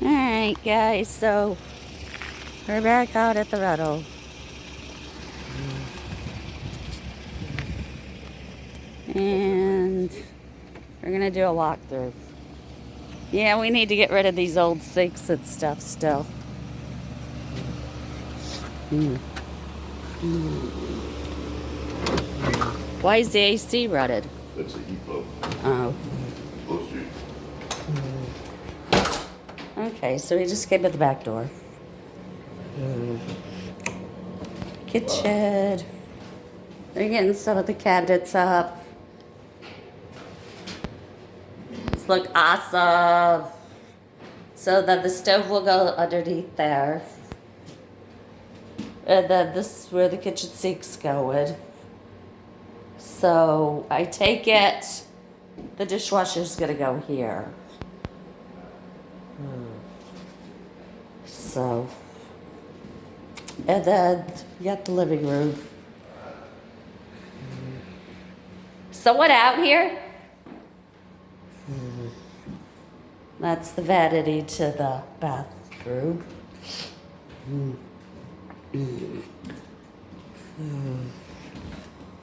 Alright guys, so we're back out at the Ruddle. And we're gonna do a walkthrough. Yeah, we need to get rid of these old sinks and stuff still. Why is the AC rutted? That's a heat pump. Oh. Supposed to. Okay, so we just came to the back door. Kitchen. They're getting some of the cabinets up. These look awesome. So then the stove will go underneath there. And then this is where the kitchen sink's going. So I take it the dishwasher's gonna go here. So, and then we got the living room. Someone out here? That's the vanity to the bathroom.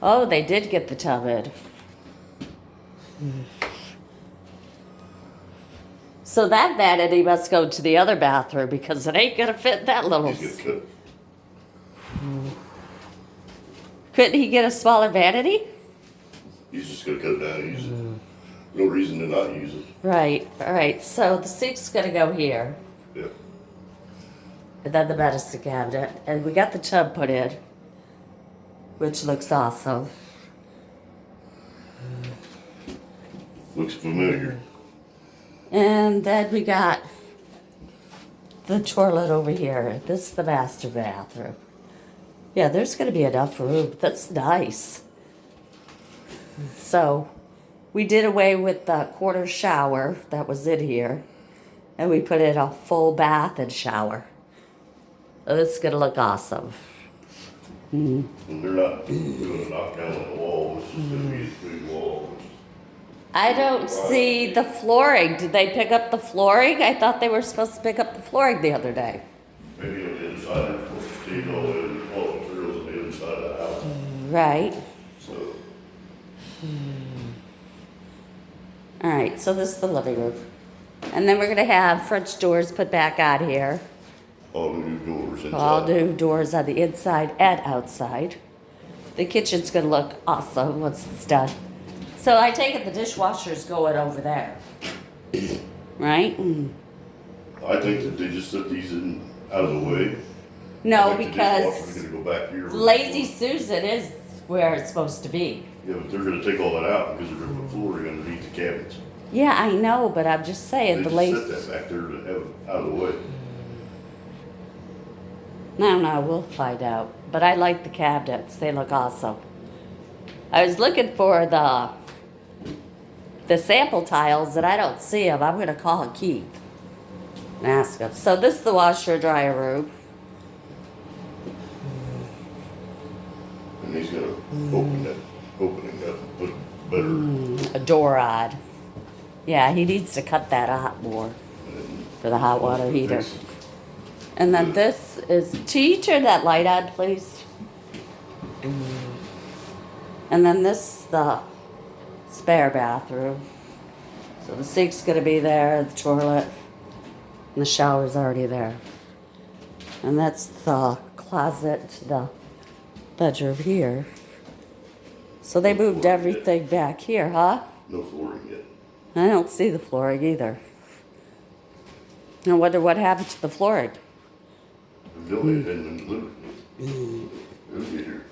Oh, they did get the tub in. So that vanity must go to the other bathroom because it ain't gonna fit that little. He's gonna cut. Couldn't he get a smaller vanity? He's just gonna cut it down and use it. No reason to not use it. Right, all right. So the sink's gonna go here, Yeah. and then the medicine cabinet, and we got the tub put in, which looks awesome. Looks familiar. And then we got the toilet over here. This is the master bathroom. Yeah, there's gonna be enough room. That's nice. So we did away with the quarter shower that was in here, and we put in a full bath and shower. So this is gonna look awesome. And they're not doing a knockdown on the wall. It's just gonna be a straight wall. I don't see the flooring. Did they pick up the flooring? I thought they were supposed to pick up the flooring the other day. Maybe on the inside, they're supposed to take all the materials on the other side of the house. Right. So, All right, so this is the living room. And then we're gonna have French doors put back on here. all the new doors inside. All new doors on the inside and outside. The kitchen's gonna look awesome once it's done. So I take it the dishwasher's going over there. Right? I think that they just set these in out of the way. No, I think the dishwasher's because gonna go back here. Lazy Susan is where it's supposed to be. Yeah, but they're gonna take all that out because they're gonna put flooring underneath the cabinets. Yeah, I know, but I'm just saying They the just lazy. set that back there to have it out of the way. No, we'll find out. But I like the cabinets. They look awesome. I was looking for the sample tiles and I don't see them. I'm gonna call Keith and ask him. So this is the washer dryer room. And he's gonna opening up, put better. A door on. Yeah, he needs to cut that out more for the hot water heater. fix it. And then this is, can you turn that light on, please? And then this is the spare bathroom. So the sink's gonna be there, the toilet, and the shower's already there. And that's the closet, the bedroom here. So they moved everything back here, huh? No flooring yet. I don't see the flooring either. I wonder what happened to the flooring. The village and the living room. It'll get here.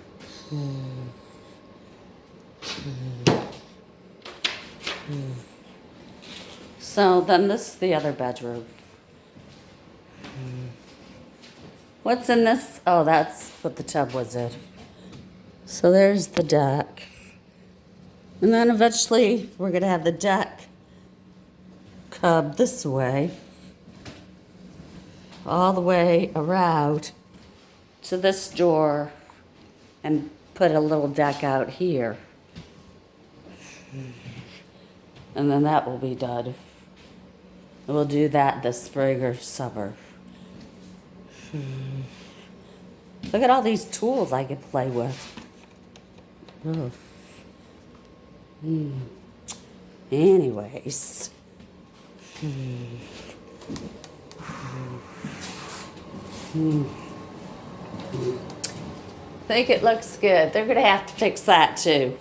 So then this is the other bedroom. What's in this? Oh, that's what the tub was in. So there's the deck. And then eventually we're gonna have the deck come this way, all the way around to this door and put a little deck out here. And then that will be done. We'll do that this spring or summer. Look at all these tools I can play with. Oh. Anyways. Think it looks good. They're gonna have to fix that too.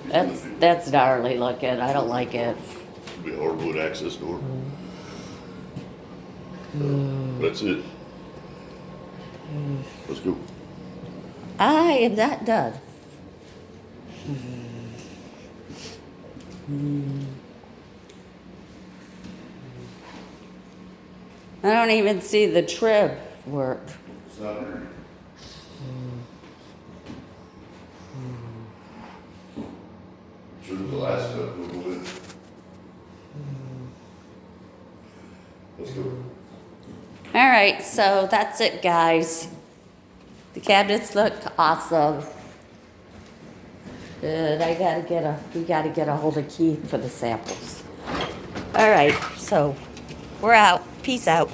That's gnarly looking. I don't like it. Be a hardwood access door. That's it. Let's go. I am not done. I don't even see the trim work. It's not there. Sure, the last step we'll go in. Let's go. All right, so that's it, guys. The cabinets look awesome. Good. We gotta get a hold of Keith for the samples. All right, so we're out. Peace out.